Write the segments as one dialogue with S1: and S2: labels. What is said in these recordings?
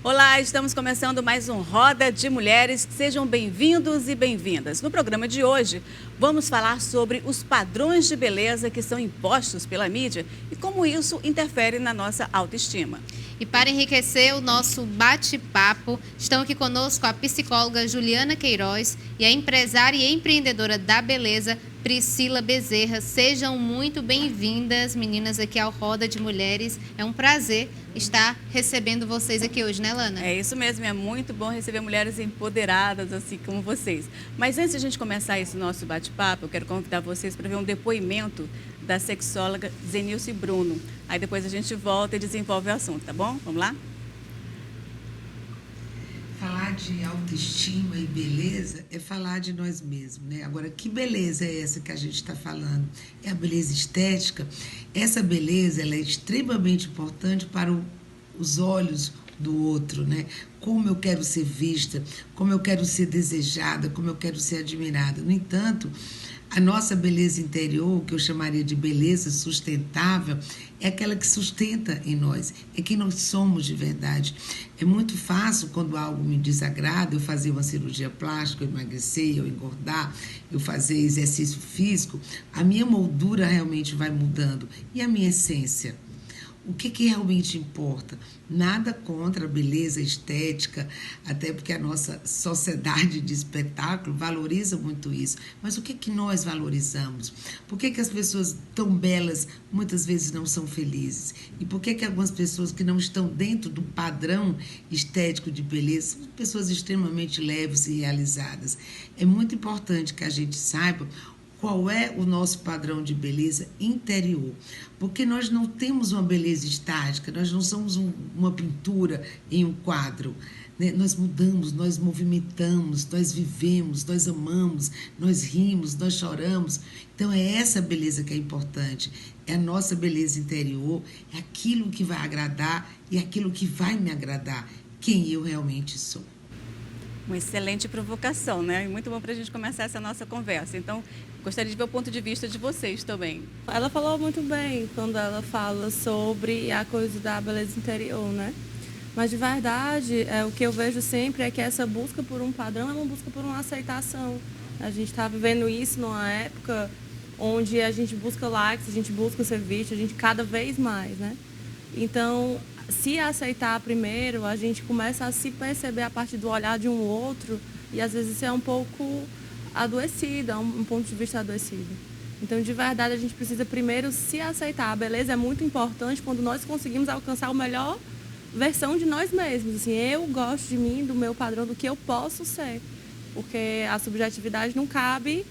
S1: Olá, estamos começando mais um Roda de Mulheres. Sejam bem-vindos e bem-vindas. No programa de hoje, vamos falar sobre os padrões de beleza que são impostos pela mídia e como isso interfere na nossa autoestima.
S2: E para enriquecer o nosso bate-papo, estão aqui conosco a psicóloga Juliana Queiroz e a empresária e empreendedora da beleza, Priscila Bezerra. Sejam muito bem-vindas, meninas, aqui ao Roda de Mulheres. É um prazer estar recebendo vocês aqui hoje, né, Lana?
S1: É isso mesmo, é muito bom receber mulheres empoderadas, assim como vocês. Mas antes de a gente começar esse nosso bate-papo, eu quero convidar vocês para ver um depoimento da sexóloga Zenilce Bruno. Aí depois a gente volta e desenvolve o assunto, tá bom? Vamos lá?
S3: Falar de autoestima e beleza é falar de nós mesmos, né? Agora, que beleza é essa que a gente está falando? É a beleza estética? Essa beleza, ela é extremamente importante para os olhos do outro, né? Como eu quero ser vista, como eu quero ser desejada, como eu quero ser admirada. No entanto, a nossa beleza interior, que eu chamaria de beleza sustentável, é aquela que sustenta em nós, é quem nós somos de verdade. É muito fácil, quando algo me desagrada, eu fazer uma cirurgia plástica, eu emagrecer, eu engordar, eu fazer exercício físico, a minha moldura realmente vai mudando. E a minha essência? O que realmente importa? Nada contra a beleza estética, até porque a nossa sociedade de espetáculo valoriza muito isso. Mas o que nós valorizamos? Por que as pessoas tão belas muitas vezes não são felizes? E por que algumas pessoas que não estão dentro do padrão estético de beleza são pessoas extremamente leves e realizadas? É muito importante que a gente saiba qual é o nosso padrão de beleza interior, porque nós não temos uma beleza estática, nós não somos uma pintura em um quadro, né? Nós mudamos, nós movimentamos, nós vivemos, nós amamos, nós rimos, nós choramos. Então é essa beleza que é importante, é a nossa beleza interior, é aquilo que vai agradar e aquilo que vai me agradar, quem eu realmente sou.
S1: Uma excelente provocação, né? E muito bom para a gente começar essa nossa conversa. Então, gostaria de ver o ponto de vista de vocês também.
S4: Ela falou muito bem quando ela fala sobre a coisa da beleza interior, né? Mas, de verdade, o que eu vejo sempre é que essa busca por um padrão é uma busca por uma aceitação. A gente está vivendo isso numa época onde a gente busca likes, a gente busca ser visto, a gente cada vez mais, né? Então, se aceitar primeiro, a gente começa a se perceber a partir do olhar de um outro e, às vezes, isso é um pouco adoecida, um ponto de vista adoecido. Então, de verdade, a gente precisa primeiro se aceitar. A beleza é muito importante quando nós conseguimos alcançar a melhor versão de nós mesmos. Assim, eu gosto de mim, do meu padrão, do que eu posso ser. Porque a subjetividade não cabe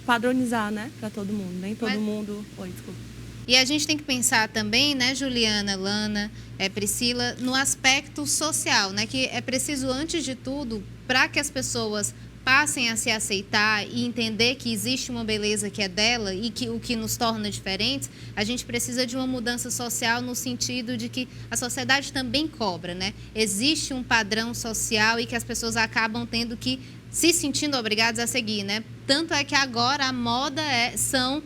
S4: padronizar, né, para todo mundo. Nem todo mundo... Oi, desculpa.
S2: E a gente tem que pensar também, né, Juliana, Lana, Priscila, no aspecto social, né, que é preciso, antes de tudo, para que as pessoas passem a se aceitar e entender que existe uma beleza que é dela e que o que nos torna diferentes, a gente precisa de uma mudança social no sentido de que a sociedade também cobra, né? Existe um padrão social e que as pessoas acabam tendo que se sentindo obrigadas a seguir, né? Tanto é que agora a moda são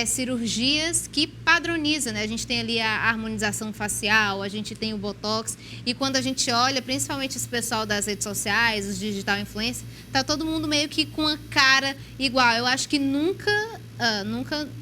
S2: cirurgias que padronizam, né? A gente tem ali a harmonização facial, a gente tem o Botox, e quando a gente olha, principalmente esse pessoal das redes sociais, os digital influencers, tá todo mundo meio que com a cara igual. Eu acho que nunca,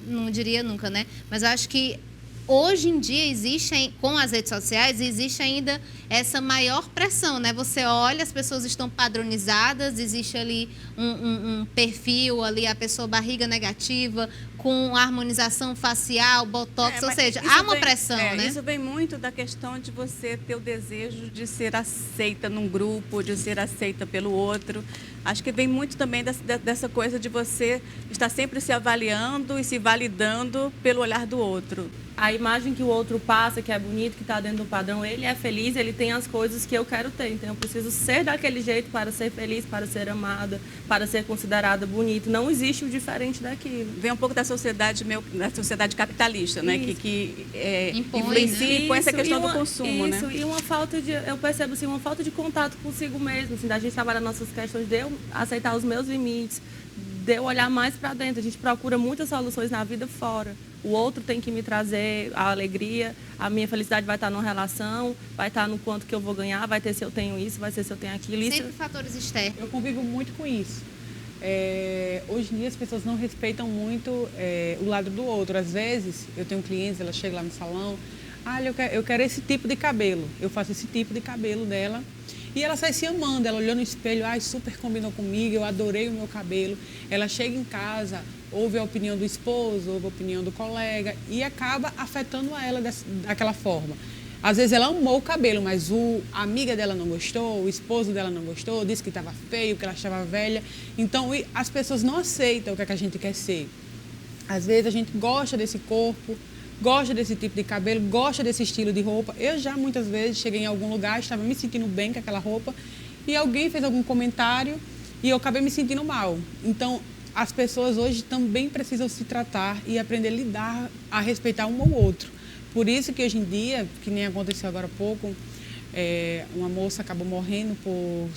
S2: não diria nunca, né? Mas eu acho que hoje em dia existe, com as redes sociais, existe ainda essa maior pressão, né? Você olha, as pessoas estão padronizadas, existe ali um perfil ali, a pessoa barriga negativa, com harmonização facial, botox, ou seja, há uma pressão, né?
S1: Isso vem muito da questão de você ter o desejo de ser aceita num grupo, de ser aceita pelo outro. Acho que vem muito também dessa coisa de você estar sempre se avaliando e se validando pelo olhar do outro.
S4: A imagem que o outro passa, que é bonito, que está dentro do padrão, ele é feliz, ele tem as coisas que eu quero ter. Então, eu preciso ser daquele jeito para ser feliz, para ser amada, para ser considerada bonita. Não existe o diferente daquilo.
S1: Vem um pouco da sociedade capitalista, né?
S4: Isso.
S1: Que
S2: Impõe,
S1: influencia e põe essa
S4: Isso,
S1: questão
S4: e uma-
S1: do consumo,
S4: isso,
S1: né?
S4: e uma falta de, eu percebo assim, uma falta de contato consigo mesmo, assim, da gente trabalhar nossas questões, de eu aceitar os meus limites, de eu olhar mais para dentro. A gente procura muitas soluções na vida fora. O outro tem que me trazer a alegria, a minha felicidade vai estar numa relação, vai estar no quanto que eu vou ganhar, vai ter se eu tenho isso, vai ser se eu tenho aquilo. Isso,
S2: Sempre fatores externos.
S5: Eu convivo muito com isso. Hoje em dia as pessoas não respeitam muito o lado do outro. Às vezes, eu tenho clientes, ela chega lá no salão, eu quero esse tipo de cabelo. Eu faço esse tipo de cabelo dela. E ela sai se amando, ela olhou no espelho, super combinou comigo, eu adorei o meu cabelo. Ela chega em casa, ouve a opinião do esposo, ouve a opinião do colega e acaba afetando ela daquela forma. Às vezes ela amou o cabelo, mas a amiga dela não gostou, o esposo dela não gostou, disse que estava feio, que ela estava velha. Então, as pessoas não aceitam o que a gente quer ser. Às vezes a gente gosta desse corpo, gosta desse tipo de cabelo, gosta desse estilo de roupa. Eu já muitas vezes cheguei em algum lugar, estava me sentindo bem com aquela roupa e alguém fez algum comentário e eu acabei me sentindo mal. Então, as pessoas hoje também precisam se tratar e aprender a lidar, a respeitar um ao outro. Por isso que hoje em dia, que nem aconteceu agora há pouco, uma moça acabou morrendo por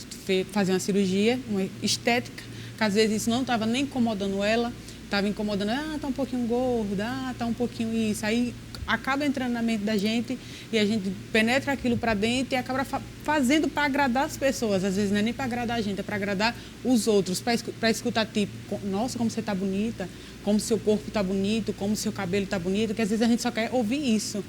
S5: fazer uma cirurgia, uma estética, que às vezes isso não estava nem incomodando ela, estava incomodando, está um pouquinho gorda, está um pouquinho isso. Aí acaba entrando na mente da gente e a gente penetra aquilo para dentro e acaba fazendo para agradar as pessoas. Às vezes não é nem para agradar a gente, é para agradar os outros, para escutar tipo, nossa, como você está bonita, como seu corpo está bonito, como seu cabelo está bonito, que às vezes a gente só quer ouvir isso.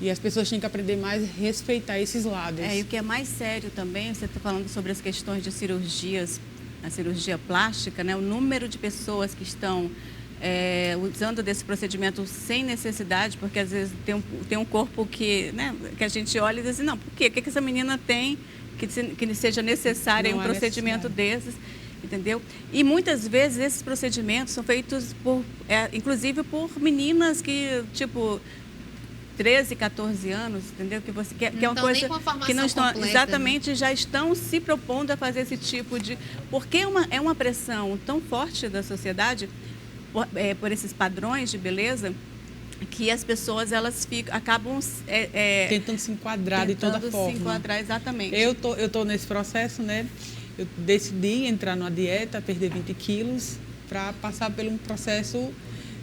S5: E as pessoas têm que aprender mais a respeitar esses lados.
S1: E o que é mais sério também, você está falando sobre as questões de cirurgias, a cirurgia plástica, né? O número de pessoas que estão usando desse procedimento sem necessidade, porque às vezes tem um corpo que, né, que a gente olha e diz assim, não, por quê? O que essa menina tem que seja necessário um procedimento desses? Entendeu? E muitas vezes esses procedimentos são feitos inclusive por meninas que, tipo, 13, 14 anos, entendeu? Que é uma coisa que não estão
S2: completa,
S1: exatamente, né? Já estão se propondo a fazer esse tipo de... Porque é uma pressão tão forte da sociedade por esses padrões de beleza que as pessoas acabam
S5: tentando se enquadrar de toda forma.
S1: Se enquadrar, exatamente.
S5: Eu tô nesse processo, né? Eu decidi entrar numa dieta, perder 20 quilos para passar por um processo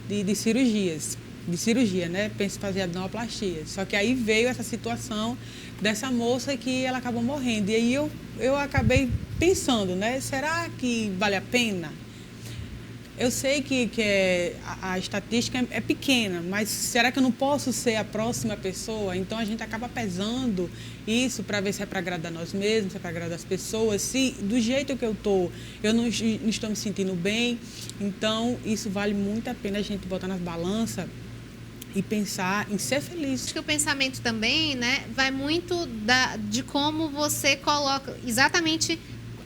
S5: de cirurgias. De cirurgia, né? Penso em fazer abdominoplastia. Só que aí veio essa situação dessa moça que ela acabou morrendo. E aí eu acabei pensando, né? Será que vale a pena? Eu sei que a estatística é pequena, mas será que eu não posso ser a próxima pessoa? Então a gente acaba pesando isso para ver se é para agradar nós mesmos, se é para agradar as pessoas. Se do jeito que eu não estou me sentindo bem, então isso vale muito a pena a gente botar nas balanças e pensar em ser feliz.
S2: Acho que o pensamento também, né, vai muito de como você coloca exatamente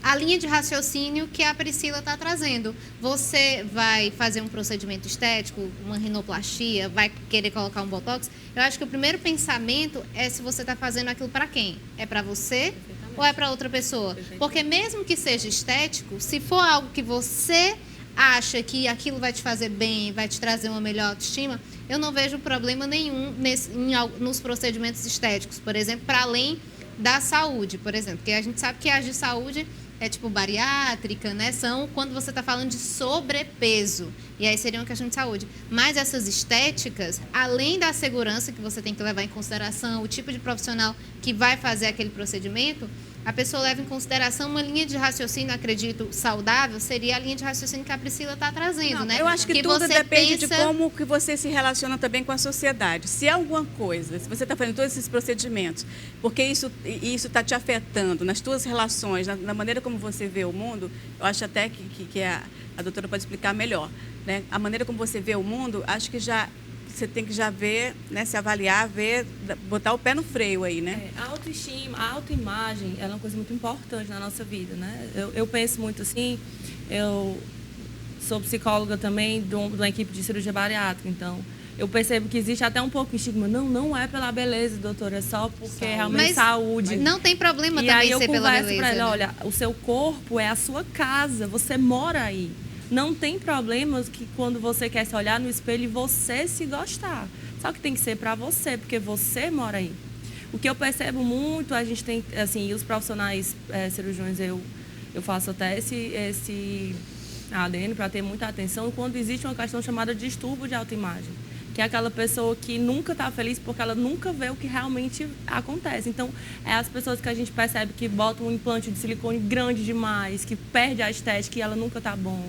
S2: a linha de raciocínio que a Priscila está trazendo. Você vai fazer um procedimento estético, uma rinoplastia, vai querer colocar um botox. Eu acho que o primeiro pensamento é se você está fazendo aquilo para quem? É para você ou é para outra pessoa? Porque mesmo que seja estético, se for algo que você acha que aquilo vai te fazer bem, vai te trazer uma melhor autoestima, eu não vejo problema nenhum nos procedimentos estéticos, por exemplo, para além da saúde, por exemplo, porque a gente sabe que as de saúde é tipo bariátrica, né? São quando você está falando de sobrepeso. E aí seria uma questão de saúde. Mas essas estéticas, além da segurança que você tem que levar em consideração, o tipo de profissional que vai fazer aquele procedimento, a pessoa leva em consideração uma linha de raciocínio, acredito, saudável, seria a linha de raciocínio que a Priscila está trazendo,
S1: não,
S2: né?
S1: Eu acho que tudo
S2: você
S1: depende de como que você se relaciona também com a sociedade. Se é alguma coisa, se você está fazendo todos esses procedimentos, porque isso está te afetando nas tuas relações, na maneira como você vê o mundo, eu acho até que a doutora pode explicar melhor, né? A maneira como você vê o mundo, acho que você tem que já ver, né, se avaliar, botar o pé no freio aí, né?
S4: A autoestima, a autoimagem, ela é uma coisa muito importante na nossa vida, né? Eu penso muito assim, eu sou psicóloga também de uma equipe de cirurgia bariátrica, então eu percebo que existe até um pouco de estigma. Não é pela beleza, doutora, é só porque é realmente
S2: Mas
S4: saúde.
S2: não tem problema
S4: E
S2: também
S4: aí eu
S2: ser pela
S4: converso
S2: beleza.
S4: pra ele,
S2: né?
S4: olha, o seu corpo é a sua casa, você mora aí. Não tem problemas que quando você quer se olhar no espelho e você se gostar. Só que tem que ser para você, porque você mora aí. O que eu percebo muito, a gente tem, assim, os profissionais cirurgiões, eu faço até esse ADN para ter muita atenção, quando existe uma questão chamada de distúrbio de autoimagem, que é aquela pessoa que nunca está feliz porque ela nunca vê o que realmente acontece. Então, é as pessoas que a gente percebe que botam um implante de silicone grande demais, que perde a estética e ela nunca está bom.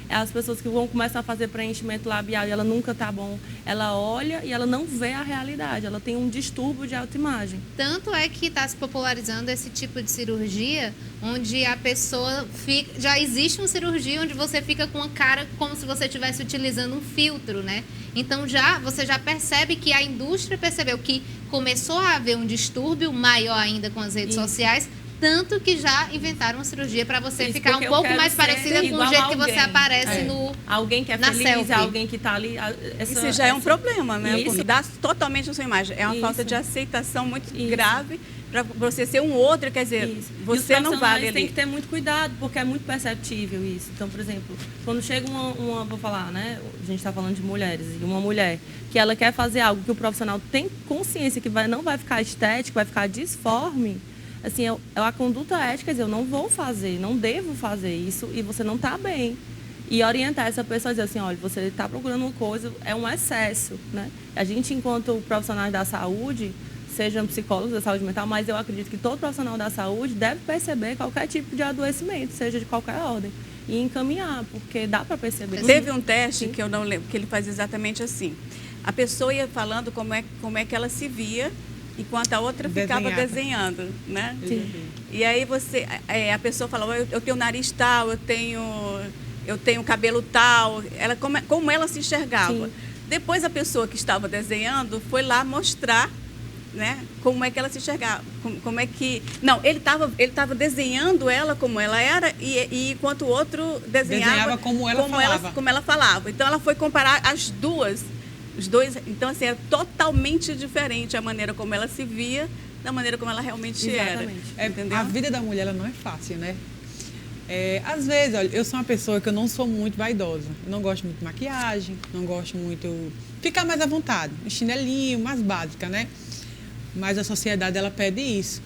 S4: É as pessoas que vão começar a fazer preenchimento labial e ela nunca está bom. Ela olha e ela não vê a realidade, ela tem um distúrbio de autoimagem.
S2: Tanto é que está se popularizando esse tipo de cirurgia, onde a pessoa fica... Já existe uma cirurgia onde você fica com a cara como se você estivesse utilizando um filtro, né? Então, você já percebe que a indústria percebeu que começou a haver um distúrbio maior ainda com as redes sociais, tanto que já inventaram uma cirurgia para você ficar um pouco mais parecida com o jeito que você aparece
S4: alguém que é
S2: na
S4: feliz,
S2: selfie.
S4: Alguém que está ali.
S1: Isso já é um problema, né?
S4: Isso.
S1: Mudar totalmente a sua imagem. É uma falta de aceitação muito grave para você ser um outro, quer dizer, você não vale ali.
S4: Tem que ter muito cuidado, porque é muito perceptível isso. Então, por exemplo, quando chega vou falar, né? A gente está falando de mulheres, e uma mulher que ela quer fazer algo que o profissional tem consciência que não vai ficar estético, vai ficar disforme. Assim, a conduta ética, quer dizer, eu não vou fazer, não devo fazer isso e você não está bem. E orientar essa pessoa a dizer assim, olha, você está procurando uma coisa, é um excesso, né? A gente, enquanto profissionais da saúde, sejam psicólogos da saúde mental, mas eu acredito que todo profissional da saúde deve perceber qualquer tipo de adoecimento, seja de qualquer ordem, e encaminhar, porque dá para perceber.
S1: Teve um teste que eu não lembro, que ele faz exatamente assim. A pessoa ia falando como é que ela se via, enquanto a outra ficava desenhando, né?
S4: Sim.
S1: E aí a pessoa falava, eu tenho nariz tal, eu tenho cabelo tal, como ela se enxergava.
S4: Sim.
S1: Depois a pessoa que estava desenhando foi lá mostrar, né, como é que ela se enxergava, como é que... Não, ele estava desenhando ela como ela era e enquanto o outro desenhava
S5: como ela
S1: falava. Então ela foi comparar os dois, então assim, é totalmente diferente a maneira como ela se via da maneira como ela realmente era. Entendeu?
S5: A vida da mulher ela não é fácil, né? Às vezes, olha, eu sou uma pessoa que eu não sou muito vaidosa. Eu não gosto muito de maquiagem, não gosto muito... Ficar mais à vontade, um chinelinho, mais básica, né? Mas a sociedade, ela pede isso.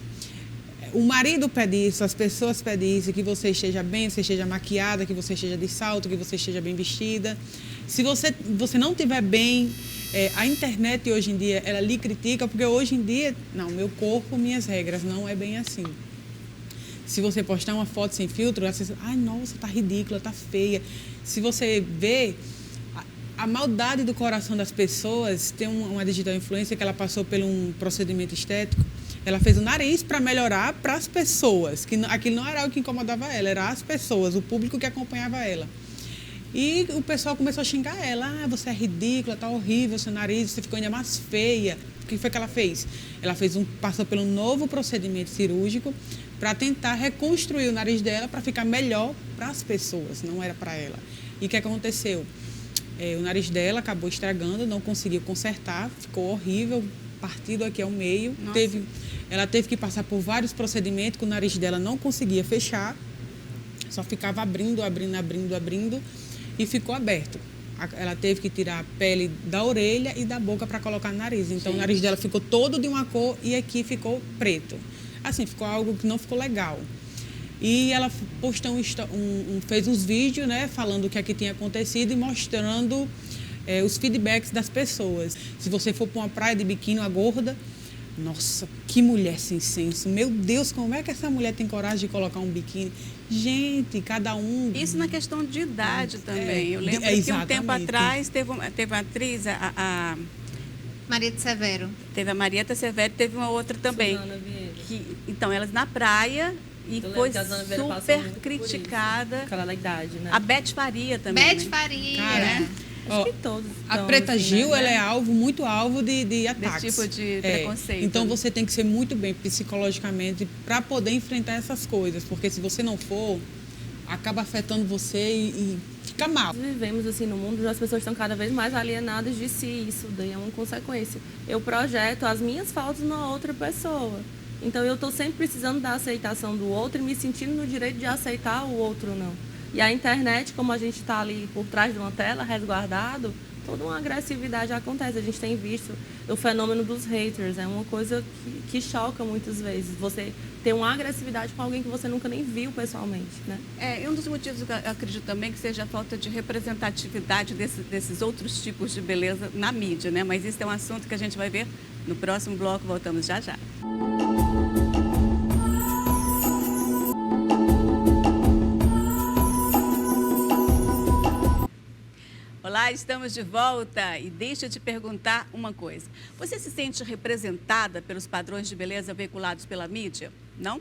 S5: O marido pede isso, as pessoas pedem isso, que você esteja bem, que você esteja maquiada, que você esteja de salto, que você esteja bem vestida. Se você não estiver bem, a internet hoje em dia, ela lhe critica, porque hoje em dia, não, meu corpo, minhas regras, não é bem assim. Se você postar uma foto sem filtro, você diz, ai, nossa, tá ridícula, tá feia. Se você vê a maldade do coração das pessoas, tem uma digital influencer que ela passou por um procedimento estético, ela fez o nariz para melhorar para as pessoas, que aquilo não era o que incomodava ela, era as pessoas, o público que acompanhava ela. E o pessoal começou a xingar ela, você é ridícula, tá horrível seu nariz, você ficou ainda mais feia. O que foi que ela fez? Ela passou por um novo procedimento cirúrgico para tentar reconstruir o nariz dela para ficar melhor para as pessoas, não era para ela. E o que aconteceu? O nariz dela acabou estragando, não conseguiu consertar, ficou horrível, partido aqui ao meio. Ela teve que passar por vários procedimentos que o nariz dela não conseguia fechar, só ficava abrindo e ficou aberto. Ela teve que tirar a pele da orelha e da boca para colocar no nariz. Então, o nariz dela ficou todo de uma cor e aqui ficou preto. Assim, ficou algo que não ficou legal. E ela postou fez uns vídeos, né, falando o que aqui tinha acontecido e mostrando os feedbacks das pessoas. Se você for para uma praia de biquíni, uma gorda, nossa, que mulher sem senso. Meu Deus, como é que essa mulher tem coragem de colocar um biquíni? Gente, cada um...
S1: Isso na questão de idade também. Eu lembro que um tempo atrás teve uma atriz, a
S2: Marieta Severo.
S1: Teve a Marieta Severo, teve uma outra também. Então, elas na praia... E foi super criticada.
S4: Aquela idade, né?
S1: A Beth Faria também.
S2: Beth Faria.
S1: Né?
S4: Acho que todos.
S5: A Preta
S4: assim,
S5: Gil,
S1: né?
S5: ela é muito alvo de ataques.
S1: Desse tipo de preconceito.
S5: Então, você tem que ser muito bem psicologicamente para poder enfrentar essas coisas. Porque se você não for, acaba afetando você e fica mal.
S4: Vivemos assim no mundo, as pessoas estão cada vez mais alienadas de si, isso daí é uma consequência. Eu projeto as minhas faltas na outra pessoa. Então eu estou sempre precisando da aceitação do outro e me sentindo no direito de aceitar o outro não. E a internet, como a gente está ali por trás de uma tela, resguardado, toda uma agressividade acontece. A gente tem visto o fenômeno dos haters, é uma coisa que choca muitas vezes. Você ter uma agressividade com alguém que você nunca nem viu pessoalmente, né?
S1: Um dos motivos que eu acredito também que seja a falta de representatividade desses outros tipos de beleza na mídia, né? Mas isso é um assunto que a gente vai ver no próximo bloco. Voltamos já já. Olá, estamos de volta e deixa eu te perguntar uma coisa. Você se sente representada pelos padrões de beleza veiculados pela mídia? Não?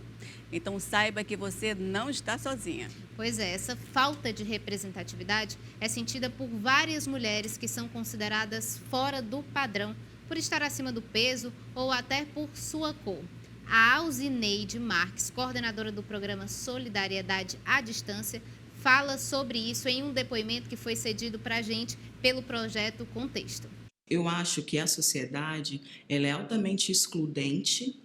S1: Então saiba que você não está sozinha.
S2: Pois é, essa falta de representatividade é sentida por várias mulheres que são consideradas fora do padrão, por estar acima do peso ou até por sua cor. A Alzineide Marques, coordenadora do programa Solidariedade à Distância, fala sobre isso em um depoimento que foi cedido para a gente pelo projeto Contexto.
S6: Eu acho que a sociedade ela é altamente excludente,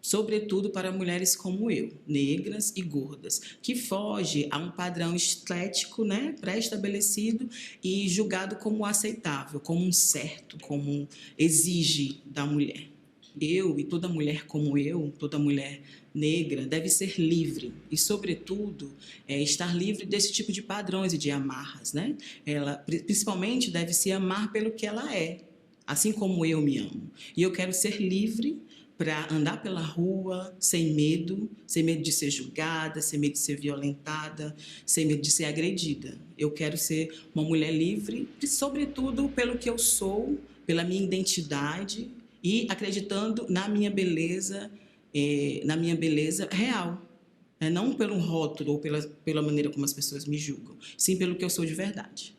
S6: sobretudo para mulheres como eu, negras e gordas, que foge a um padrão estético, né, pré-estabelecido e julgado como aceitável, como um certo, como exige da mulher. Eu e toda mulher como eu, toda mulher negra, deve ser livre e, sobretudo, estar livre desse tipo de padrões e de amarras, né? Ela, principalmente, deve se amar pelo que ela é, assim como eu me amo. E eu quero ser livre para andar pela rua sem medo de ser julgada, sem medo de ser violentada, sem medo de ser agredida. Eu quero ser uma mulher livre, sobretudo pelo que eu sou, pela minha identidade e acreditando na minha beleza real. Não pelo rótulo ou pela maneira como as pessoas me julgam, sim pelo que eu sou de verdade.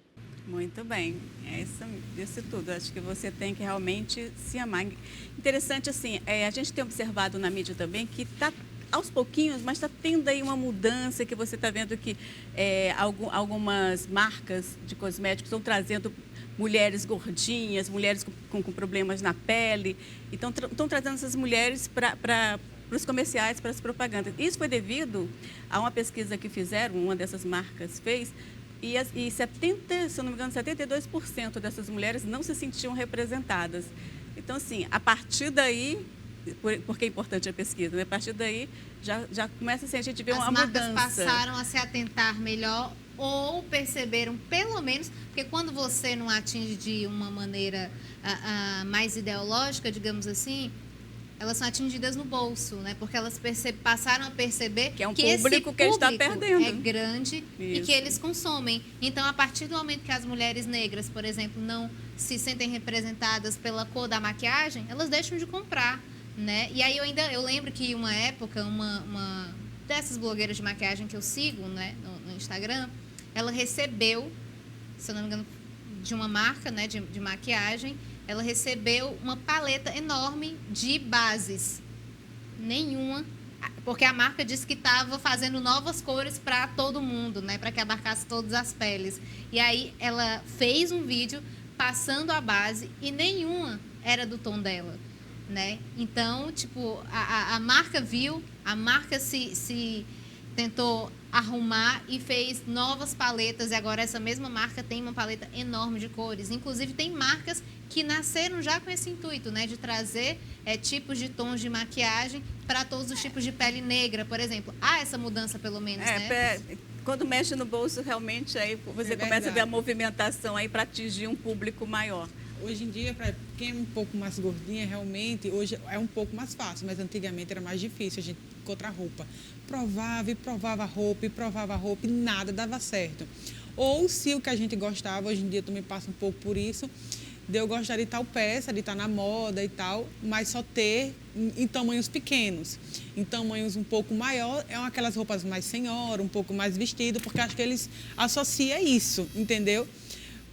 S1: Muito bem, é isso tudo. Acho que você tem que realmente se amar. Interessante, assim, a gente tem observado na mídia também que está aos pouquinhos, mas está tendo aí uma mudança que você está vendo que algumas marcas de cosméticos estão trazendo mulheres gordinhas, mulheres com problemas na pele. Então, estão trazendo essas mulheres para os comerciais, para as propagandas. Isso foi devido a uma pesquisa que fizeram, uma dessas marcas fez, e 72% dessas mulheres não se sentiam representadas. Então, assim, a partir daí, porque é importante a pesquisa, né? A partir daí já começa assim, a gente vê uma mudança.
S2: As marcas passaram a se atentar melhor ou perceberam, pelo menos, porque quando você não atinge de uma maneira mais ideológica, digamos assim, elas são atingidas no bolso, né? Porque elas passaram a perceber
S1: que é um
S2: que
S1: público que está perdendo.
S2: É grande. Isso. E que eles consomem. Então, a partir do momento que as mulheres negras, por exemplo, não se sentem representadas pela cor da maquiagem, elas deixam de comprar, né? E aí eu lembro que uma época, uma dessas blogueiras de maquiagem que eu sigo, né, no Instagram, ela recebeu, se eu não me engano, de uma marca, né, de maquiagem, ela recebeu uma paleta enorme de bases. Nenhuma, porque a marca disse que estava fazendo novas cores para todo mundo, né, para que abarcasse todas as peles. E aí ela fez um vídeo passando a base e nenhuma era do tom dela, né? Então, tipo, a marca viu, a marca se tentou arrumar e fez novas paletas, e agora essa mesma marca tem uma paleta enorme de cores. Inclusive, tem marcas que nasceram já com esse intuito, né, de trazer tipos de tons de maquiagem para todos os tipos de pele negra, por exemplo. Há essa mudança, pelo menos, né?
S1: Quando mexe no bolso, realmente, aí você começa a ver a movimentação aí para atingir um público maior.
S5: Hoje em dia, para quem é um pouco mais gordinha, realmente, hoje é um pouco mais fácil, mas antigamente era mais difícil a gente encontrar roupa. Provava roupa e nada dava certo. Ou se o que a gente gostava, hoje em dia também passa um pouco por isso, de eu gostar de tal peça, de estar na moda e tal, mas só ter em tamanhos pequenos. Em tamanhos um pouco maior, é aquelas roupas mais senhora, um pouco mais vestido, porque acho que eles associam isso, entendeu?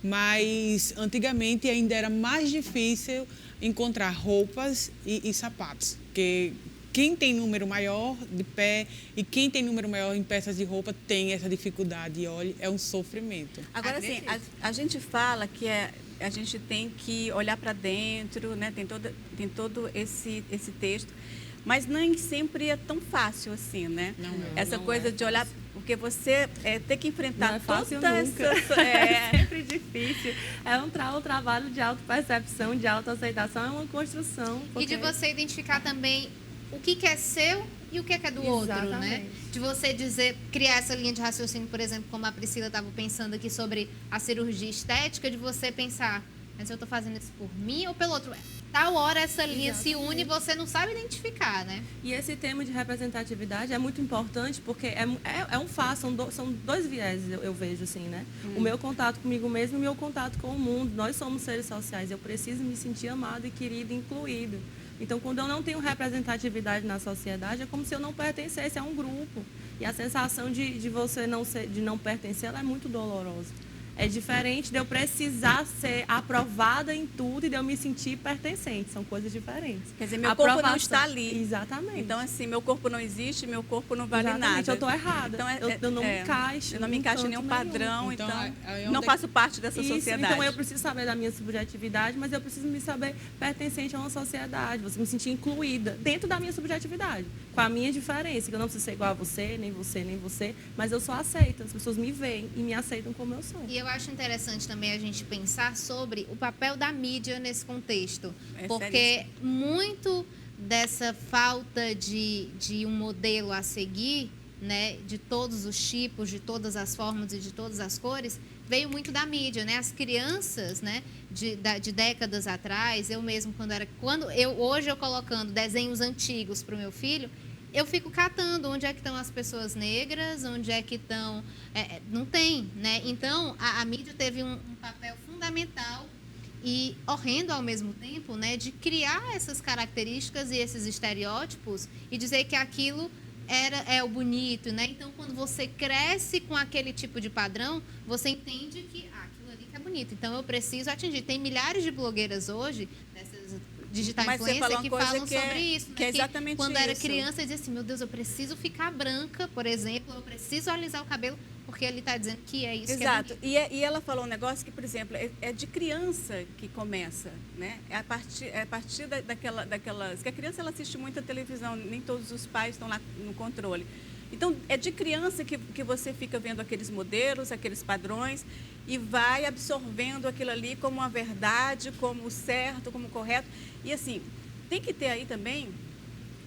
S5: Mas antigamente ainda era mais difícil encontrar roupas e sapatos, porque quem tem número maior de pé e quem tem número maior em peças de roupa tem essa dificuldade. E olha, é um sofrimento.
S1: Agora, assim, a gente fala que a gente tem que olhar para dentro, né? Tem todo esse texto, mas nem sempre é tão fácil assim, né?
S5: Não,
S1: essa
S5: não
S1: coisa
S5: é
S1: de olhar, porque você tem que enfrentar
S4: Não é fácil
S1: toda
S4: nunca.
S1: essa...
S4: É sempre difícil. É um trabalho de autopercepção, de autoaceitação, é uma construção.
S2: E de você identificar também o que é seu e o que é do outro, né?
S4: Exatamente.
S2: De você criar essa linha de raciocínio, por exemplo, como a Priscila estava pensando aqui sobre a cirurgia estética, de você pensar, mas eu estou fazendo isso por mim ou pelo outro? Tal hora essa linha se une e você não sabe identificar, né?
S4: E esse tema de representatividade é muito importante porque é um fato, são dois vieses, eu vejo assim, né? O meu contato comigo mesmo e o meu contato com o mundo. Nós somos seres sociais, eu preciso me sentir amado e querido, incluído. Então, quando eu não tenho representatividade na sociedade, é como se eu não pertencesse a um grupo. E a sensação de você de não pertencer, ela é muito dolorosa. É diferente de eu precisar ser aprovada em tudo e de eu me sentir pertencente. São coisas diferentes.
S1: Quer dizer, meu corpo não está ali.
S4: Exatamente.
S1: Então, assim, meu corpo não existe, meu corpo não vale
S4: Exatamente,
S1: nada.
S4: eu estou errada.
S1: Então,
S4: eu não me encaixo.
S1: Eu não me encaixo em nenhum padrão, então não faço parte dessa sociedade.
S4: Então, eu preciso saber da minha subjetividade, mas eu preciso me saber pertencente a uma sociedade. Você me sentir incluída dentro da minha subjetividade, com a minha diferença. Que eu não preciso ser igual a você, nem você, mas eu sou aceita. As pessoas me veem e me aceitam como eu sou.
S2: E eu acho interessante também a gente pensar sobre o papel da mídia nesse contexto. Porque muito dessa falta de um modelo a seguir, né, de todos os tipos, de todas as formas e de todas as cores, veio muito da mídia, né? As crianças, né, de décadas atrás, eu mesmo hoje eu colocando desenhos antigos para o meu filho, eu fico catando onde é que estão as pessoas negras, onde é que estão... não tem, né? Então, a mídia teve um papel fundamental e horrendo ao mesmo tempo, né? De criar essas características e esses estereótipos e dizer que aquilo é o bonito, né? Então, quando você cresce com aquele tipo de padrão, você entende que aquilo ali que é bonito. Então, eu preciso atingir. Tem milhares de blogueiras hoje, dessas digital influencer, que falam sobre isso. Né?
S1: Que é exatamente
S2: quando
S1: isso.
S2: era criança, eu dizia assim, meu Deus, eu preciso ficar branca, por exemplo, eu preciso alisar o cabelo, porque ele está dizendo que é isso.
S1: Exato.
S2: Que é bonito.
S1: E ela falou um negócio que, por exemplo, é de criança que começa, né? É a partir daquelas... Que a criança, ela assiste muita televisão, nem todos os pais estão lá no controle. Então, é de criança que você fica vendo aqueles modelos, aqueles padrões, e vai absorvendo aquilo ali como uma verdade, como certo, como correto. E, assim, tem que ter aí também,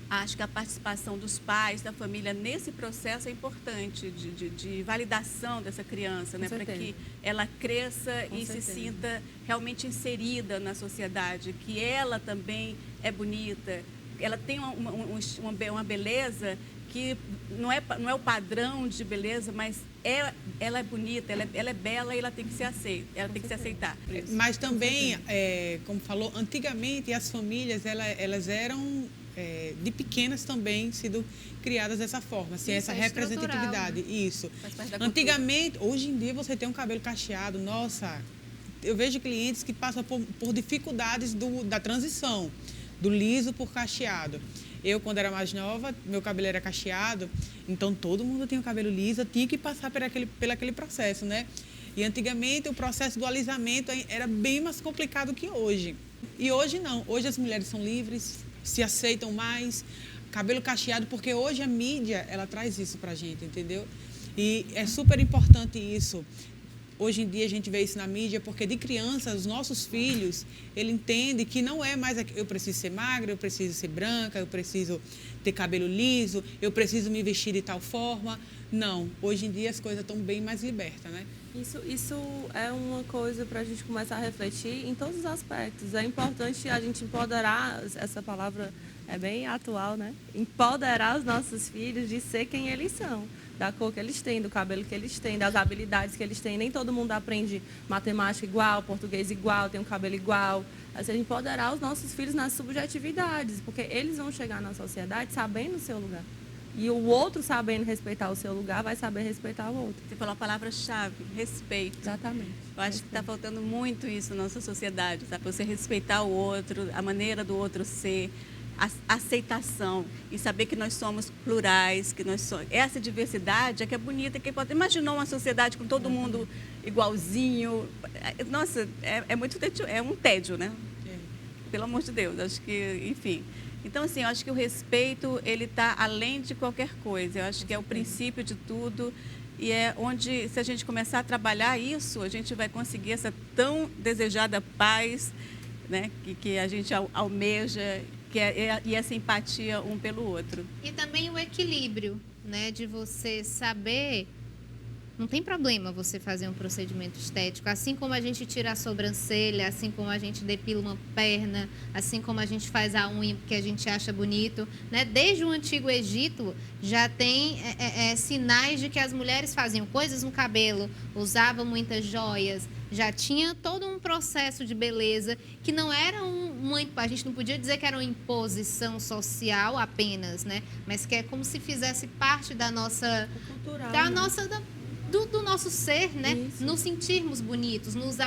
S1: acho que a participação dos pais, da família, nesse processo é importante, de validação dessa criança, né? Para que ela cresça e se sinta realmente inserida na sociedade, que ela também é bonita, ela tem uma beleza que não é o padrão de beleza, mas ela é bonita, ela é bela e ela tem que ser aceita, ela tem que se aceitar.
S5: Mas também, como falou, antigamente as famílias elas eram de pequenas também sido criadas dessa forma, assim, essa representatividade. Né? Isso. Antigamente, hoje em dia você tem um cabelo cacheado, nossa, eu vejo clientes que passam por dificuldades da transição, do liso por cacheado. Eu, quando era mais nova, meu cabelo era cacheado, então todo mundo tinha o cabelo liso, eu tinha que passar por aquele processo, né? E antigamente o processo do alisamento era bem mais complicado que hoje. E hoje não, hoje as mulheres são livres, se aceitam mais, cabelo cacheado, porque hoje a mídia, ela traz isso pra gente, entendeu? E é super importante isso. Hoje em dia a gente vê isso na mídia, porque de criança, os nossos filhos, ele entende que não é mais eu preciso ser magra, eu preciso ser branca, eu preciso ter cabelo liso, eu preciso me vestir de tal forma. Não, hoje em dia as coisas estão bem mais libertas, né?
S4: Isso é uma coisa para a gente começar a refletir em todos os aspectos. É importante a gente empoderar, essa palavra é bem atual, né? Empoderar os nossos filhos de ser quem eles são. Da cor que eles têm, do cabelo que eles têm, das habilidades que eles têm. Nem todo mundo aprende matemática igual, português igual, tem um cabelo igual. Assim, empoderar os nossos filhos nas subjetividades, porque eles vão chegar na sociedade sabendo o seu lugar. E o outro, sabendo respeitar o seu lugar, vai saber respeitar o outro.
S1: Você falou a palavra-chave, respeito.
S4: Exatamente.
S1: Eu acho que está faltando muito isso na nossa sociedade, sabe? Você respeitar o outro, a maneira do outro ser. aceitação e saber que nós somos plurais, que nós somos... Essa diversidade é que é bonita, que pode... Imaginou uma sociedade com todo mundo igualzinho? Nossa, é muito é um tédio, né? Pelo amor de Deus, acho que, enfim. Então, assim, eu acho que o respeito, ele está além de qualquer coisa. Eu acho que é o princípio de tudo e é onde, se a gente começar a trabalhar isso, a gente vai conseguir essa tão desejada paz, né, que a gente almeja, e essa empatia um pelo outro.
S2: E também o equilíbrio, né, de você saber... Não tem problema você fazer um procedimento estético, assim como a gente tira a sobrancelha, assim como a gente depila uma perna, assim como a gente faz a unha porque a gente acha bonito, né? Desde o Antigo Egito já tem sinais de que as mulheres faziam coisas no cabelo, usavam muitas joias, já tinha todo um processo de beleza que não era a gente não podia dizer que era uma imposição social apenas, né? Mas que é como se fizesse parte da nossa...
S4: Cultural,
S2: da
S4: né?
S2: nossa... Do nosso ser, né?
S4: Isso.
S2: Nos sentirmos bonitos, nos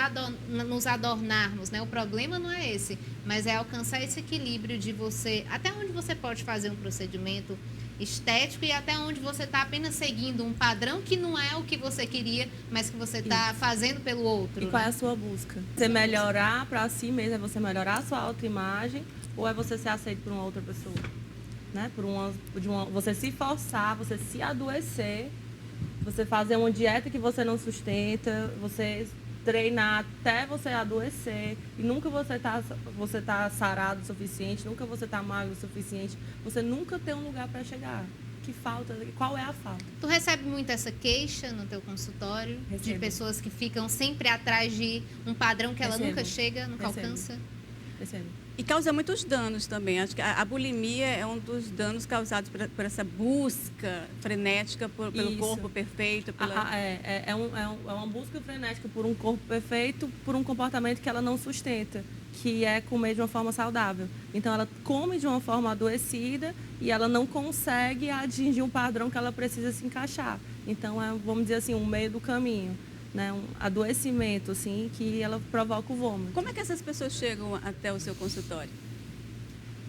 S2: adornarmos, né? O problema não é esse, mas é alcançar esse equilíbrio de você, até onde você pode fazer um procedimento estético e até onde você está apenas seguindo um padrão que não é o que você queria, mas que você está fazendo pelo outro.
S4: E qual é
S2: né?
S4: a sua busca? Você melhorar para si mesmo, é você melhorar a sua autoimagem ou é você ser aceito por uma outra pessoa? Né? Você se forçar, você se adoecer, você fazer uma dieta que você não sustenta, você treinar até você adoecer e nunca você tá sarado o suficiente, nunca você tá magro o suficiente, você nunca tem um lugar para chegar. Que falta? Qual é a falta?
S2: Tu recebe muito essa queixa no teu consultório?
S4: Recebo.
S2: De pessoas que ficam sempre atrás de um padrão que ela
S4: Recebo.
S2: nunca chega, nunca
S4: Recebo.
S2: alcança?
S4: Percebe?
S1: E causa muitos danos também. Acho que a bulimia é um dos danos causados por essa busca frenética pelo
S4: Isso.
S1: corpo perfeito.
S4: É uma busca frenética por um corpo perfeito, por um comportamento que ela não sustenta, que é comer de uma forma saudável. Então, ela come de uma forma adoecida e ela não consegue atingir um padrão que ela precisa se encaixar. Então, vamos dizer assim, um meio do caminho. Né, um adoecimento, assim, que ela provoca o vômito.
S1: Como é que essas pessoas chegam até o seu consultório?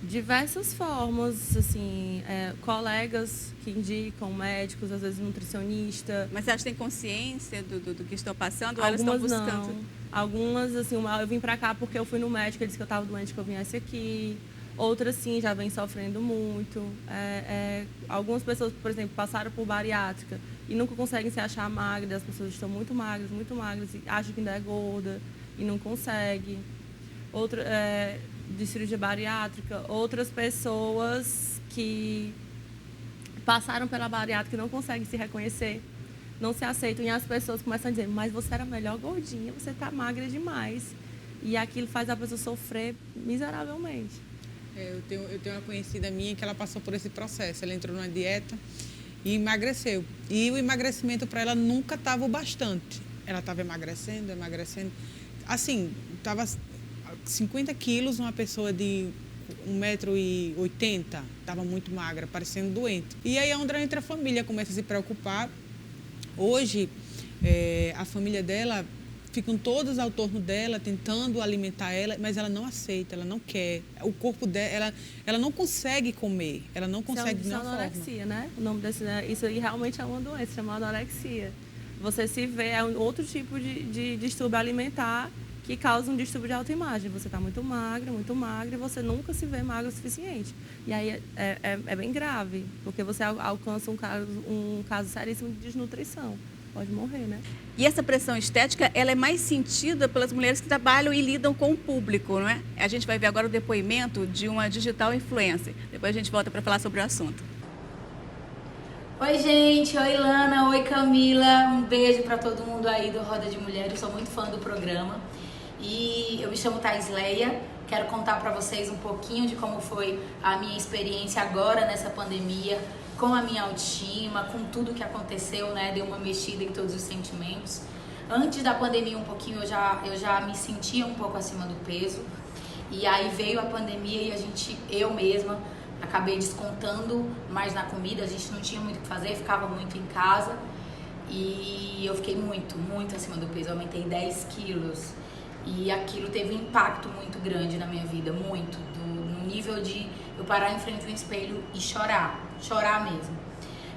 S4: Diversas formas, assim, colegas que indicam, médicos, às vezes nutricionista.
S1: Mas elas têm consciência do que estão passando ou elas estão
S4: Algumas
S1: buscando?
S4: não. Algumas, assim, eu vim pra cá porque eu fui no médico, ele disse que eu estava doente, que eu viesse aqui. Outras, sim, já vem sofrendo muito. Algumas pessoas, por exemplo, passaram por bariátrica e nunca conseguem se achar magras. As pessoas estão muito magras, e acham que ainda é gorda e não consegue. De cirurgia bariátrica. Outras pessoas que passaram pela bariátrica e não conseguem se reconhecer, não se aceitam. E as pessoas começam a dizer, mas você era melhor gordinha, você está magra demais. E aquilo faz a pessoa sofrer miseravelmente.
S5: Eu tenho uma conhecida minha que ela passou por esse processo. Ela entrou numa dieta e emagreceu. E o emagrecimento para ela nunca estava o bastante. Ela estava emagrecendo. Assim, estava 50 quilos, uma pessoa de 1,80 m, estava muito magra, parecendo doente. E aí é onde entra a família, começa a se preocupar. Hoje, a família dela... Ficam todos ao torno dela, tentando alimentar ela, mas ela não aceita, ela não quer. O corpo dela, ela não consegue comer, ela não consegue de nenhuma forma.
S4: Anorexia, né? O nome isso aí realmente é uma doença chamada anorexia. Você se vê, é um outro tipo de distúrbio alimentar que causa um distúrbio de autoimagem. Você está muito magra, e você nunca se vê magra o suficiente. E aí é bem grave, porque você alcança um caso seríssimo de desnutrição. Pode morrer, né?
S1: E essa pressão estética, ela é mais sentida pelas mulheres que trabalham e lidam com o público, não é? A gente vai ver agora o depoimento de uma digital influencer. Depois a gente volta para falar sobre o assunto.
S7: Oi, gente. Oi, Lana. Oi, Camila. Um beijo para todo mundo aí do Roda de Mulheres. Sou muito fã do programa. E eu me chamo Taisleia. Quero contar para vocês um pouquinho de como foi a minha experiência agora nessa pandemia, com a minha autoestima, com tudo que aconteceu, né? Deu uma mexida em todos os sentimentos. Antes da pandemia, um pouquinho, eu já me sentia um pouco acima do peso. E aí veio a pandemia e eu mesma, acabei descontando mais na comida. A gente não tinha muito o que fazer, ficava muito em casa. E eu fiquei muito acima do peso. Eu aumentei 10 quilos. E aquilo teve um impacto muito grande na minha vida, muito, no nível de eu parar em frente ao espelho e chorar mesmo.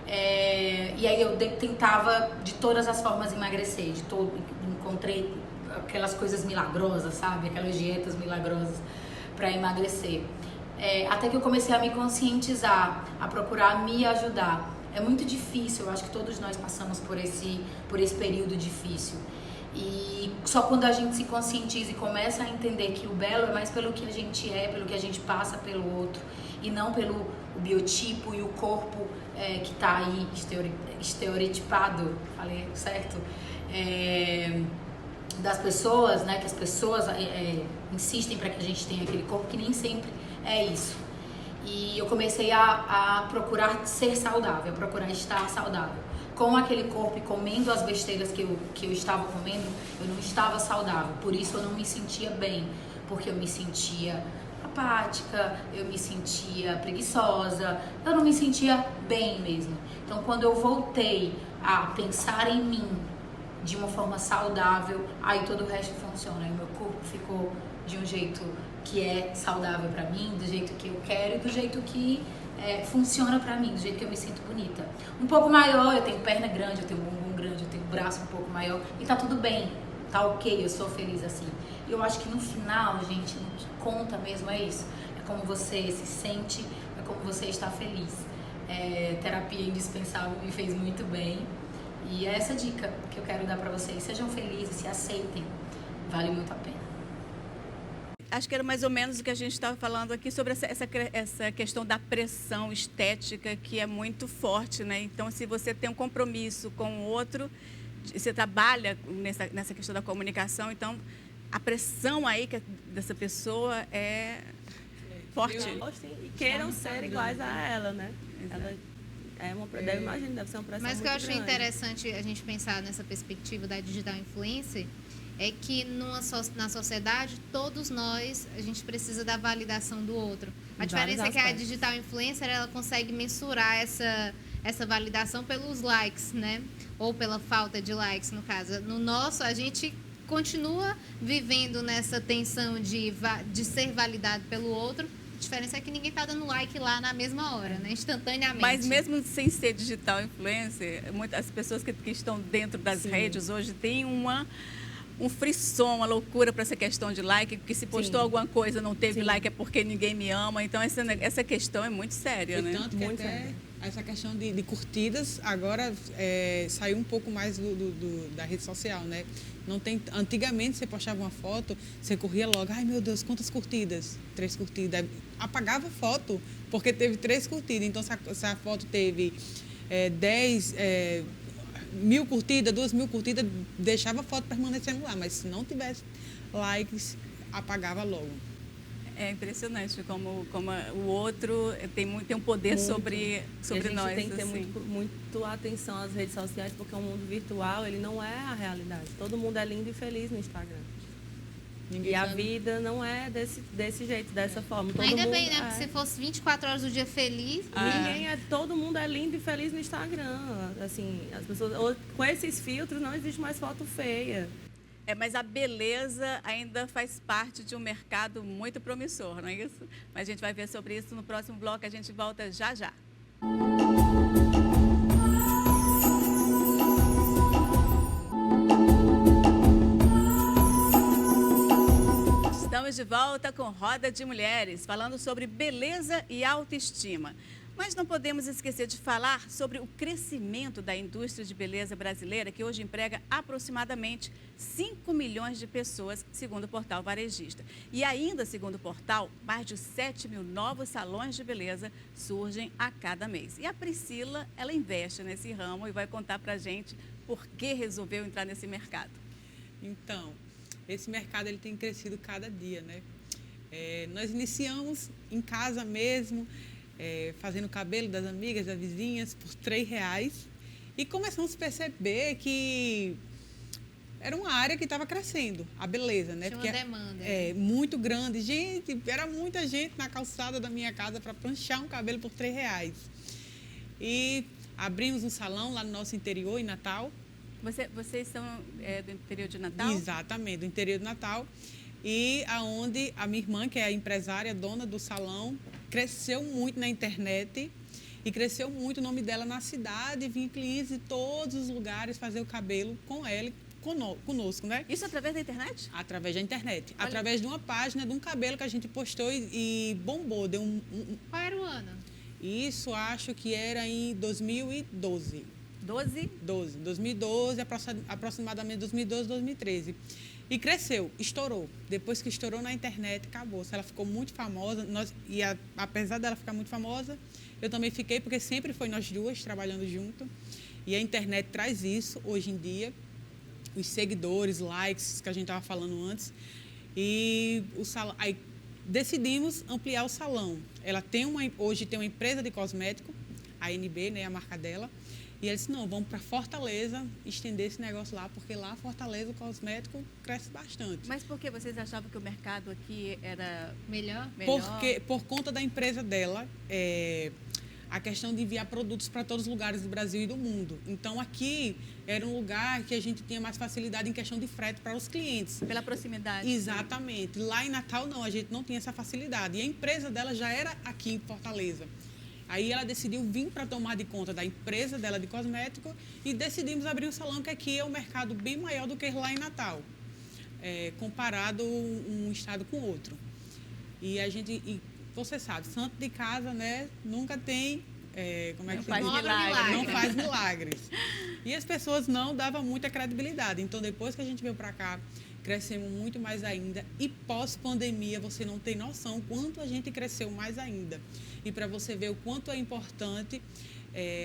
S7: E aí eu tentava de todas as formas emagrecer, encontrei aquelas coisas milagrosas, sabe? Aquelas dietas milagrosas para emagrecer. Até que eu comecei a me conscientizar, a procurar me ajudar. É muito difícil, eu acho que todos nós passamos por esse período difícil. E só quando a gente se conscientiza e começa a entender que o belo é mais pelo que a gente é, pelo que a gente passa pelo outro, e não pelo o biotipo e o corpo que está aí estereotipado, falei certo? Das pessoas, né? Que as pessoas insistem para que a gente tenha aquele corpo que nem sempre é isso. E eu comecei a procurar ser saudável, a procurar estar saudável. Com aquele corpo e comendo as besteiras que eu estava comendo, eu não estava saudável. Por isso eu não me sentia bem, porque eu me sentia apática, eu me sentia preguiçosa, eu não me sentia bem mesmo. Então quando eu voltei a pensar em mim de uma forma saudável, aí todo o resto funciona. Aí o meu corpo ficou de um jeito que é saudável pra mim, do jeito que eu quero e do jeito que funciona pra mim, do jeito que eu me sinto bonita. Um pouco maior, eu tenho perna grande, eu tenho bumbum grande, eu tenho braço um pouco maior e tá tudo bem, tá ok, eu sou feliz assim. E eu acho que no final, gente, o que conta mesmo é isso. É como você se sente, é como você está feliz. Terapia indispensável, me fez muito bem. E é essa dica que eu quero dar pra vocês. Sejam felizes, se aceitem. Vale muito a pena.
S1: Acho que era mais ou menos o que a gente estava falando aqui sobre essa questão da pressão estética, que é muito forte, né? Então, se você tem um compromisso com o outro, você trabalha nessa questão da comunicação, então a pressão aí dessa pessoa é forte.
S4: E queiram ser iguais a ela, né? Ela deve ser uma pressão.
S2: Mas o que eu acho
S4: grande.
S2: interessante a gente pensar nessa perspectiva da digital influencer é que na sociedade, todos nós, a gente precisa da validação do outro. A diferença é que a digital influencer, ela consegue mensurar essa validação pelos likes, né? Ou pela falta de likes, no caso. No nosso, a gente continua vivendo nessa tensão de ser validado pelo outro. A diferença é que ninguém está dando like lá na mesma hora, né? Instantaneamente.
S1: Mas mesmo sem ser digital influencer, muitas pessoas que estão dentro das redes hoje têm um frisson, uma loucura para essa questão de like, porque se postou alguma coisa, não teve like, é porque ninguém me ama. Então, essa questão é muito séria, né?
S5: Tanto que até essa questão de curtidas agora saiu um pouco mais da rede social, né? Antigamente, você postava uma foto, você corria logo, ai meu Deus, quantas curtidas? 3 curtidas. Apagava a foto, porque teve 3 curtidas. Então, se a foto teve 1.000 curtidas, 2.000 curtidas, deixava a foto permanecendo lá, mas se não tivesse likes, apagava logo.
S1: É impressionante como o outro tem um poder sobre nós.
S4: A gente tem que ter
S1: assim.
S4: muito atenção às redes sociais, porque o mundo virtual, ele não é a realidade. Todo mundo é lindo e feliz no Instagram. E a vida não é desse jeito, dessa forma.
S2: Ainda bem, né? Porque se fosse 24 horas do dia feliz...
S4: Todo mundo é lindo e feliz no Instagram. Assim, as pessoas... Com esses filtros, não existe mais foto feia.
S1: Mas a beleza ainda faz parte de um mercado muito promissor, não é isso? Mas a gente vai ver sobre isso no próximo bloco. A gente volta já já. Estamos de volta com Roda de Mulheres, falando sobre beleza e autoestima. Mas não podemos esquecer de falar sobre o crescimento da indústria de beleza brasileira, que hoje emprega aproximadamente 5 milhões de pessoas, segundo o portal varejista. E ainda, segundo o portal, mais de 7 mil novos salões de beleza surgem a cada mês. E a Priscila, ela investe nesse ramo e vai contar pra gente por que resolveu entrar nesse mercado.
S5: Então, esse mercado ele tem crescido cada dia, né? Nós iniciamos em casa mesmo, fazendo o cabelo das amigas, das vizinhas, por R$3. E começamos a perceber que era uma área que estava crescendo, a beleza, né?
S2: Tinha uma demanda.
S5: Muito grande. Gente, era muita gente na calçada da minha casa para pranchar um cabelo por R$3. E abrimos um salão lá no nosso interior, em Natal,
S1: Vocês são do interior de Natal?
S5: Exatamente, do interior de Natal. E aonde a minha irmã, que é a empresária, dona do salão, cresceu muito na internet e cresceu muito o nome dela na cidade. Vinha clientes de todos os lugares fazer o cabelo com ela, conosco, né?
S1: Isso através da internet?
S5: Através da internet.
S1: Olha.
S5: Através de uma página, de um cabelo que a gente postou e bombou. Deu
S2: Qual era o ano?
S5: Isso acho que era em 2012. 2012, aproximadamente 2012, 2013. E cresceu, estourou. Depois que estourou na internet, acabou. Ela ficou muito famosa. Apesar dela ficar muito famosa, eu também fiquei, porque sempre foi nós duas trabalhando junto. E a internet traz isso hoje em dia. Os seguidores, likes, que a gente estava falando antes. E o salão, aí decidimos ampliar o salão. Ela hoje tem uma empresa de cosmético, a NB, né, a marca dela. E ela disse, não, vamos para Fortaleza estender esse negócio lá, porque lá Fortaleza o cosmético cresce bastante.
S1: Mas por que vocês achavam que o mercado aqui era
S2: melhor?
S5: Por conta da empresa dela, a questão de enviar produtos para todos os lugares do Brasil e do mundo. Então, aqui era um lugar que a gente tinha mais facilidade em questão de frete para os clientes.
S1: Pela proximidade.
S5: Exatamente. Lá em Natal, não, a gente não tinha essa facilidade. E a empresa dela já era aqui em Fortaleza. Aí ela decidiu vir para tomar de conta da empresa dela de cosmético e decidimos abrir um salão, que aqui é um mercado bem maior do que lá em Natal, comparado um estado com o outro. E a gente, você sabe, santo de casa, né, nunca tem,
S1: não faz milagre.
S5: Não faz milagres. E as pessoas não davam muita credibilidade. Então, depois que a gente veio para cá, crescemos muito mais ainda. E pós-pandemia, você não tem noção quanto a gente cresceu mais ainda. E para você ver o quanto é importante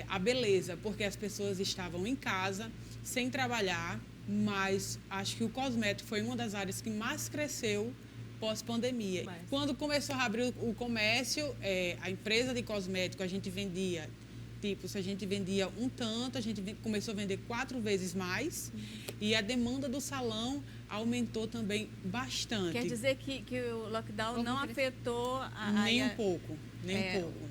S5: a beleza, porque as pessoas estavam em casa, sem trabalhar, mas acho que o cosmético foi uma das áreas que mais cresceu pós-pandemia. Quando começou a abrir o comércio, a empresa de cosmético, a gente vendia... Tipo, se a gente vendia um tanto, a gente começou a vender 4 vezes mais. E a demanda do salão aumentou também bastante.
S1: Quer dizer que o lockdown não afetou
S5: nem um pouco.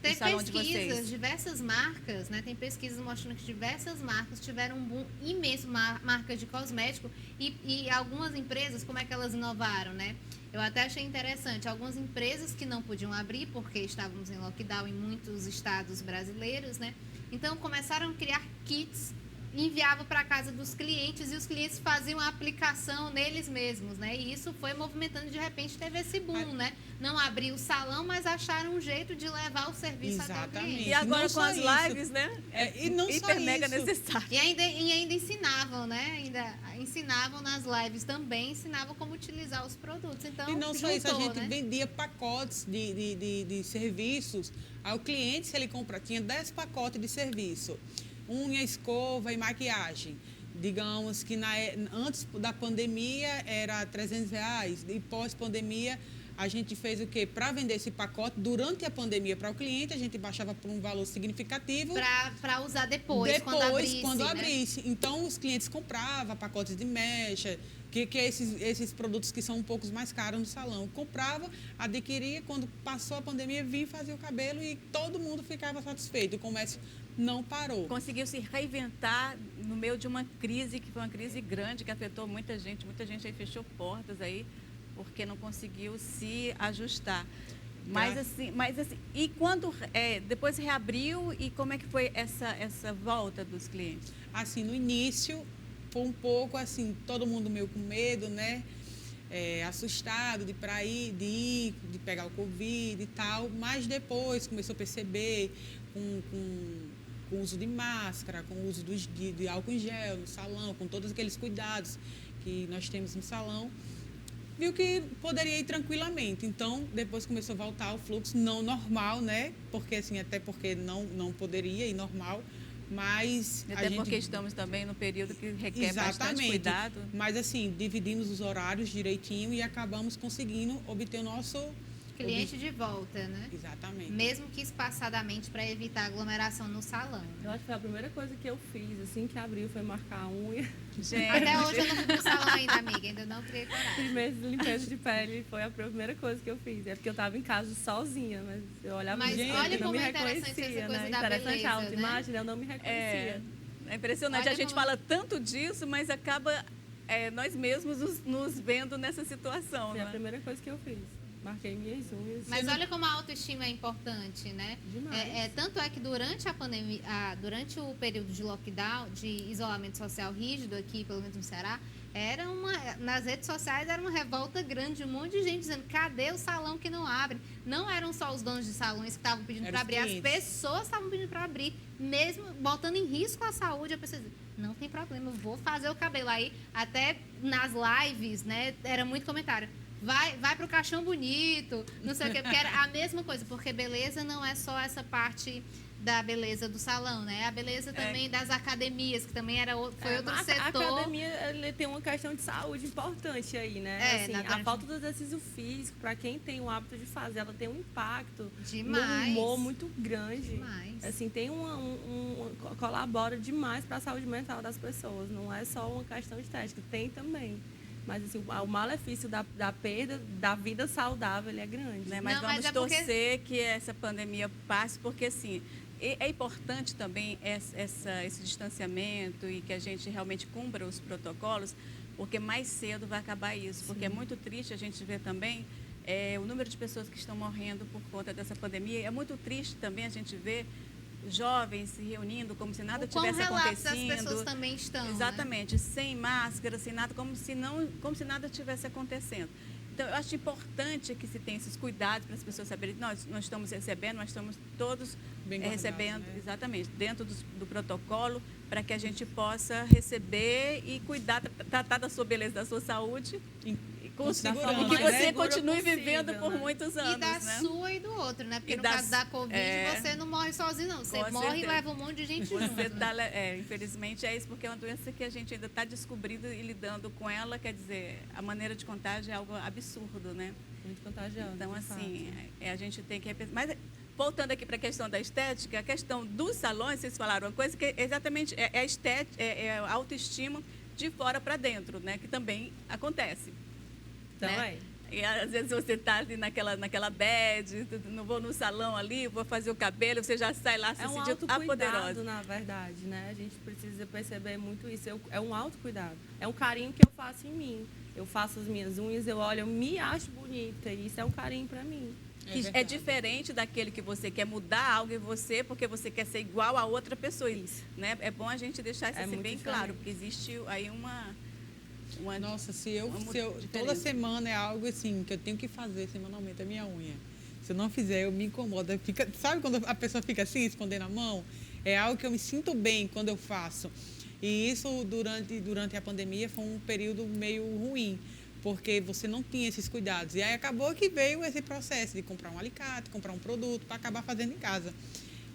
S2: Tem pesquisas, diversas marcas, né? Tem pesquisas mostrando que diversas marcas tiveram um boom imenso, marcas de cosmético. E algumas empresas, como é que elas inovaram, né? Eu até achei interessante, algumas empresas que não podiam abrir porque estávamos em lockdown em muitos estados brasileiros, né? Então começaram a criar kits, enviavam para a casa dos clientes e os clientes faziam a aplicação neles mesmos, né? E isso foi movimentando, de repente teve esse boom, né? Não abriu o salão, mas acharam um jeito de levar o serviço até o cliente.
S1: E agora com as lives, né?
S5: E não
S1: hiper
S5: só
S1: mega
S5: isso.
S1: necessário.
S2: E ainda ensinavam, né? Ainda ensinavam nas lives também, ensinavam como utilizar os produtos. Então,
S5: e não só isso, a gente
S2: né?
S5: vendia pacotes de serviços ao cliente. Se ele compra, tinha 10 pacotes de serviço. Unha, escova e maquiagem. Digamos que antes da pandemia era R$300 e pós-pandemia a gente fez o quê? Para vender esse pacote durante a pandemia para o cliente, a gente baixava por um valor significativo.
S2: Para usar depois quando abrisse.
S5: Né? Então, os clientes compravam pacotes de mecha, que é esses produtos que são um pouco mais caros no salão. Comprava, adquiria, quando passou a pandemia, vinha fazer o cabelo e todo mundo ficava satisfeito. O comércio não parou.
S1: Conseguiu se reinventar no meio de uma crise, que foi uma crise grande, que afetou muita gente aí fechou portas aí, porque não conseguiu se ajustar. Mas assim, e quando depois reabriu, e como é que foi essa volta dos clientes?
S5: Assim, no início foi um pouco assim, todo mundo meio com medo, né? Assustado de ir, de pegar o Covid e tal, mas depois começou a perceber com o uso de máscara, com o uso de álcool em gel no salão, com todos aqueles cuidados que nós temos no salão, viu que poderia ir tranquilamente. Então, depois começou a voltar o fluxo, não normal, né? Porque, assim, até porque não poderia ir normal, mas...
S1: Até porque estamos também no período que requer bastante cuidado.
S5: Mas, assim, dividimos os horários direitinho e acabamos conseguindo obter o nosso...
S2: cliente de volta, né?
S5: Exatamente.
S2: Mesmo que espaçadamente, para evitar aglomeração no salão.
S4: Eu acho que foi a primeira coisa que eu fiz, assim que abriu, foi marcar a unha.
S1: Gente.
S2: Até hoje eu não fui pro salão ainda, amiga. Ainda não criei coragem.
S4: Primeiro limpeza de pele foi a primeira coisa que eu fiz. É porque eu tava em casa sozinha, mas eu olhava
S2: mas
S4: no
S2: olha
S4: não
S2: como
S4: me
S2: é interessante
S4: reconhecia,
S2: essa coisa
S4: né?
S2: da
S4: Interessante
S2: beleza,
S4: a autoimagem, né? Eu não me reconhecia.
S1: É impressionante,
S2: Olha
S1: a gente
S2: como-
S1: fala tanto disso, mas acaba nós mesmos nos vendo nessa situação,
S4: Foi a
S1: né?
S4: primeira coisa que eu fiz. Marquei minhas unhas.
S2: Mas olha como a autoestima é importante, né?
S4: Demais.
S2: Tanto é que durante a pandemia, durante o período de lockdown, de isolamento social rígido aqui, pelo menos no Ceará, nas redes sociais era uma revolta grande, um monte de gente dizendo, cadê o salão que não abre? Não eram só os donos de salões que estavam pedindo
S5: Eram
S2: para
S5: os
S2: abrir, as
S5: clientes.
S2: pessoas estavam pedindo para abrir, mesmo botando em risco a saúde. A pessoa dizia, não tem problema, eu vou fazer o cabelo. Aí, até nas lives, né, era muito comentário. Vai pro caixão bonito, não sei o quê, porque era a mesma coisa, porque beleza não é só essa parte da beleza do salão, né? A beleza também das academias, que também foi outro
S4: A
S2: setor.
S4: academia ele tem uma questão de saúde importante aí, né? Assim, a falta do exercício físico, para quem tem o hábito de fazer, ela tem um impacto
S2: Demais.
S4: no humor muito grande.
S2: Demais.
S4: Assim, tem colabora demais para a saúde mental das pessoas. Não é só uma questão estética, tem também. Mas assim, o malefício da perda da vida saudável ele é grande.
S1: Né? Mas
S2: Não,
S1: vamos
S2: mas é porque-
S1: torcer que essa pandemia passe, porque assim, é importante também esse distanciamento e que a gente realmente cumpra os protocolos, porque mais cedo vai acabar isso. Porque é muito triste a gente ver também o número de pessoas que estão morrendo por conta dessa pandemia. É muito triste também a gente ver jovens se reunindo como se nada
S2: O quão
S1: tivesse
S2: relatos
S1: acontecendo.
S2: as pessoas também estão, né?
S1: Exatamente, sem máscara, sem nada, como se nada tivesse acontecendo. Então, eu acho importante que se tenha esses cuidados para as pessoas saberem que nós estamos recebendo, nós estamos todos
S5: Bem guardados,
S1: recebendo,
S5: né?
S1: exatamente, dentro do protocolo, para que a gente possa receber e cuidar, tratar da sua beleza, da sua saúde,
S5: Com segurança,
S1: e que
S5: né?
S1: você
S4: Segura
S1: continue
S4: possível,
S1: vivendo por
S4: né?
S1: muitos anos,
S2: E da
S1: né?
S2: sua e do outro, né? Porque
S1: E
S2: no
S1: das-
S2: caso da Covid, você não morre sozinho, não. Você
S1: Com
S2: morre
S1: certeza.
S2: e leva um monte de gente junto.
S1: Você
S2: né?
S1: tá, infelizmente é isso, porque é uma doença que a gente ainda está descobrindo e lidando com ela, quer dizer, a maneira de contágio é algo absurdo, né?
S4: Muito contagioso.
S1: Então,
S4: de
S1: assim,
S4: fato.
S1: a gente tem que repensar. Mas, voltando aqui para a questão da estética, a questão dos salões, vocês falaram uma coisa que exatamente é a estética, é a autoestima de fora para dentro, né? Que também acontece.
S4: Também.
S1: Né? E às vezes você está ali naquela bad, não vou no salão ali, vou fazer o cabelo, você já sai lá se
S4: É um
S1: sentindo
S4: autocuidado,
S1: poderosa.
S4: na verdade, né? A gente precisa perceber muito isso. É um autocuidado. É um carinho que eu faço em mim. Eu faço as minhas unhas, eu olho, eu me acho bonita. E isso é um carinho para mim.
S1: Que é
S5: verdade.
S1: diferente daquele que você quer mudar algo em você porque você quer ser igual a outra pessoa.
S4: Isso.
S1: Né? É bom a gente deixar isso
S4: É
S1: assim
S4: muito
S1: bem
S4: diferente.
S1: claro, porque existe aí uma
S5: Nossa,
S1: uma
S5: toda
S1: diferença.
S5: semana é algo assim que eu tenho que fazer semanalmente a minha unha. Se eu não fizer, eu me incomodo. Sabe quando a pessoa fica assim, escondendo a mão? É algo que eu me sinto bem quando eu faço. E isso durante a pandemia foi um período meio ruim, porque você não tinha esses cuidados. E aí acabou que veio esse processo de comprar um alicate, comprar um produto para acabar fazendo em casa.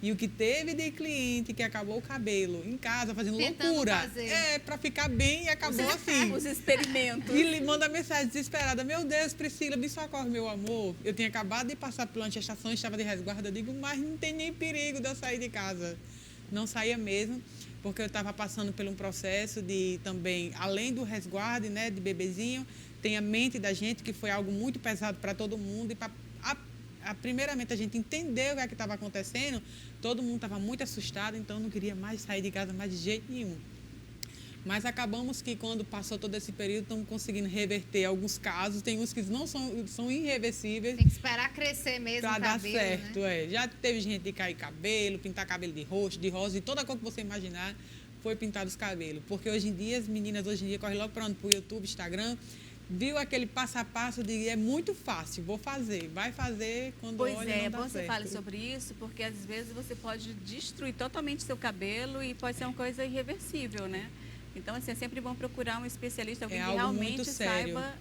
S5: E o que teve de cliente que acabou o cabelo em casa, fazendo
S2: Tentando
S5: loucura.
S2: fazer.
S5: Para ficar bem e acabou assim.
S1: os experimentos.
S5: E ele manda mensagem desesperada: meu Deus, Priscila, me socorre, meu amor. Eu tinha acabado de passar pela gestação, estava de resguardo. Eu digo, mas não tem nem perigo de eu sair de casa. Não saía mesmo, porque eu estava passando por um processo de também, além do resguardo, né, de bebezinho, tem a mente da gente, que foi algo muito pesado para todo mundo. E primeiramente a gente entendeu o que estava acontecendo, todo mundo estava muito assustado, então não queria mais sair de casa mais de jeito nenhum. Mas acabamos que quando passou todo esse período, estamos conseguindo reverter alguns casos, tem uns que não são irreversíveis
S2: Tem que esperar crescer mesmo
S5: para
S2: o
S5: dar
S2: cabelo,
S5: certo.
S2: né?
S5: Já teve gente de cair cabelo, pintar cabelo de roxo, de rosa, de toda a cor que você imaginar, foi pintar os cabelos. Porque hoje em dia, as meninas hoje em dia correm logo para onde? Para o YouTube, Instagram, viu aquele passo a passo de é muito fácil, vou fazer, vai fazer quando
S1: Pois
S5: olha
S1: é,
S5: não
S1: é
S5: dá
S1: bom você
S5: certo.
S1: fale sobre isso, porque às vezes você pode destruir totalmente seu cabelo e pode ser uma coisa irreversível, né? Então, assim, é sempre bom procurar um especialista, alguém
S5: É
S1: que
S5: algo
S1: realmente
S5: muito sério.
S1: saiba.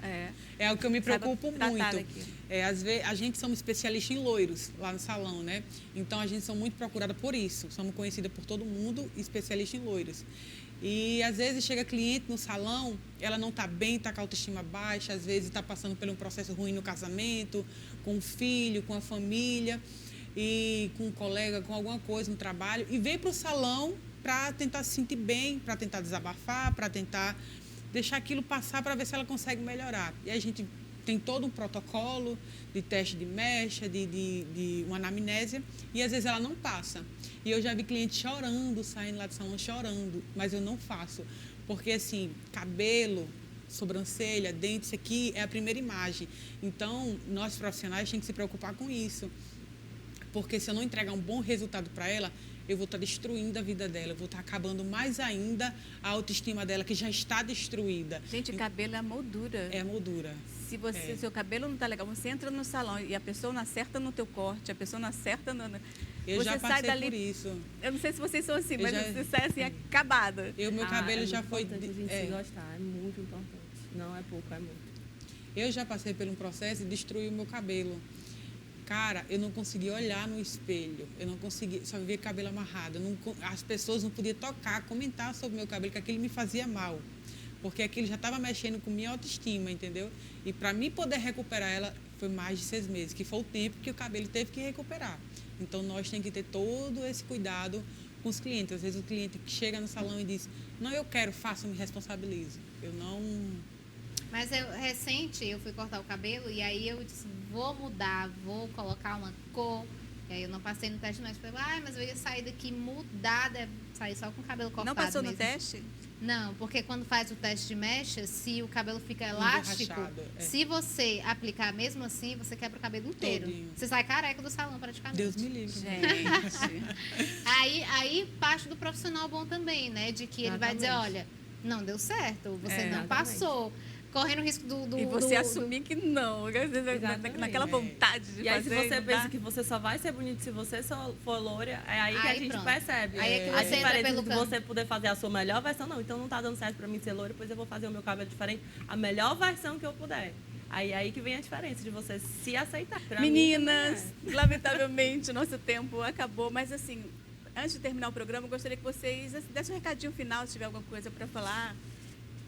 S5: É o que eu me
S1: saiba
S5: preocupo
S1: tratar
S5: muito.
S1: daquilo.
S5: Às vezes, a gente somos especialistas em loiros lá no salão, né? Então, a gente somos muito procurada por isso. Somos conhecidas por todo mundo, especialistas em loiros. E, às vezes, chega cliente no salão, ela não está bem, está com a autoestima baixa, às vezes está passando por um processo ruim no casamento, com o filho, com a família, e com um colega, com alguma coisa no trabalho, e vem para o salão para tentar se sentir bem, para tentar desabafar, para tentar deixar aquilo passar para ver se ela consegue melhorar. E a gente tem todo um protocolo de teste de mecha, de uma anamnésia, e às vezes ela não passa. E eu já vi clientes chorando, saindo lá do salão chorando, mas eu não faço. Porque, assim, cabelo, sobrancelha, dente, isso aqui é a primeira imagem. Então, nós profissionais temos que se preocupar com isso. Porque se eu não entregar um bom resultado para ela, eu vou estar destruindo a vida dela, eu vou estar acabando mais ainda a autoestima dela, que já está destruída.
S1: Gente, cabelo é a moldura.
S5: É a moldura.
S1: Se você, seu cabelo não está legal, você entra no salão e a pessoa não acerta no teu corte, a pessoa não acerta no...
S5: Eu
S1: você
S5: já
S1: sai
S5: passei
S1: dali,
S5: por isso.
S1: Eu não sei se vocês são assim,
S5: Eu
S1: mas
S5: já-
S1: você sai assim, acabada.
S5: Meu cabelo já foi...
S4: importante a gente se gostar, é muito importante. Não é pouco, é muito.
S5: Eu já passei por um processo e destruí o meu cabelo. Cara, eu não conseguia olhar no espelho, eu não conseguia, só via cabelo amarrado. As pessoas não podiam tocar, comentar sobre o meu cabelo, que aquilo me fazia mal. Porque aquilo já estava mexendo com minha autoestima, entendeu? E para mim poder recuperar ela, foi mais de 6 meses, que foi o tempo que o cabelo teve que recuperar. Então, nós temos que ter todo esse cuidado com os clientes. Às vezes, o cliente que chega no salão e diz, não, eu quero, faça, me responsabilize. Eu não...
S2: Mas recente eu fui cortar o cabelo e aí eu disse, vou mudar, vou colocar uma cor. E aí eu não passei no teste, mas falei, mas eu ia sair daqui mudada, sair só com o cabelo cortado.
S1: Não passou
S2: mesmo.
S1: no teste?
S2: Não, porque quando faz o teste de mecha, se o cabelo fica elástico,
S5: Emborrachado, é.
S2: se você aplicar mesmo assim, você quebra o cabelo inteiro.
S5: Todinho.
S2: Você sai careca do salão praticamente.
S5: Deus me livre.
S1: Gente.
S2: Aí parte do profissional bom também, né? De que ele vai dizer,
S4: Exatamente.
S2: olha, não deu certo, você não
S4: Exatamente.
S2: passou. Correndo o risco do
S1: E você assumir que não,
S4: Exatamente.
S1: naquela vontade de
S4: E aí, se
S1: fazer.
S4: você
S1: não
S4: pensa
S1: dá.
S4: que você só vai ser bonito se você for loura, é aí que a
S2: Aí
S4: gente
S2: pronto.
S4: percebe.
S2: Aí é que
S4: a
S2: você entra
S4: diferença
S2: pelo
S4: de
S2: canto.
S4: você poder fazer a sua melhor versão, não. Então não tá dando certo pra mim ser loura, pois eu vou fazer o meu cabelo diferente, a melhor versão que eu puder. Aí que vem a diferença de você se aceitar. Pra mim,
S1: Meninas,
S4: também
S1: lamentavelmente o nosso tempo acabou, mas assim, antes de terminar o programa, eu gostaria que vocês dessem um recadinho final, se tiver alguma coisa para falar.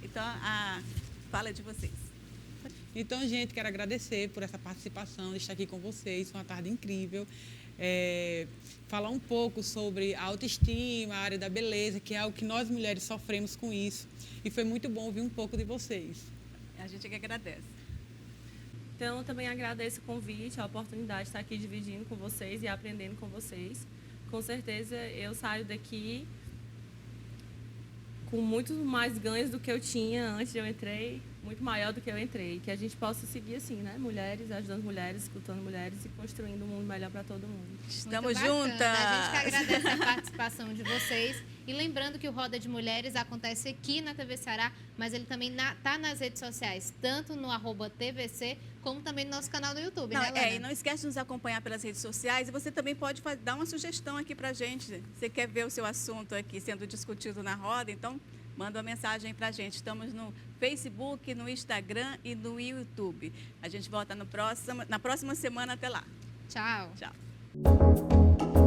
S1: Então, a fala de vocês.
S5: Então, gente, quero agradecer por essa participação, de estar aqui com vocês, foi uma tarde incrível. Falar um pouco sobre a autoestima, a área da beleza, que é algo que nós mulheres sofremos com isso. E foi muito bom ouvir um pouco de vocês.
S1: A gente que agradece.
S4: Então, eu também agradeço o convite, a oportunidade de estar aqui dividindo com vocês e aprendendo com vocês. Com certeza, eu saio daqui com muito mais ganhos do que eu tinha antes de eu entrei, muito maior do que eu entrei. Que a gente possa seguir assim, né? Mulheres, ajudando mulheres, escutando mulheres e construindo um mundo melhor para todo mundo.
S1: Estamos
S2: Muito bacana.
S1: juntas!
S2: A gente que agradece a participação de vocês. E lembrando que o Roda de Mulheres acontece aqui na TV Ceará, mas ele também está nas redes sociais, tanto no @TVC, como também no nosso canal no YouTube,
S1: Não,
S2: né, Lana?
S1: e não esquece de nos acompanhar pelas redes sociais e você também pode dar uma sugestão aqui pra gente. Você quer ver o seu assunto aqui sendo discutido na roda, então manda uma mensagem pra gente. Estamos no Facebook, no Instagram e no YouTube. A gente volta na próxima semana. Até lá.
S2: Tchau.
S1: Tchau.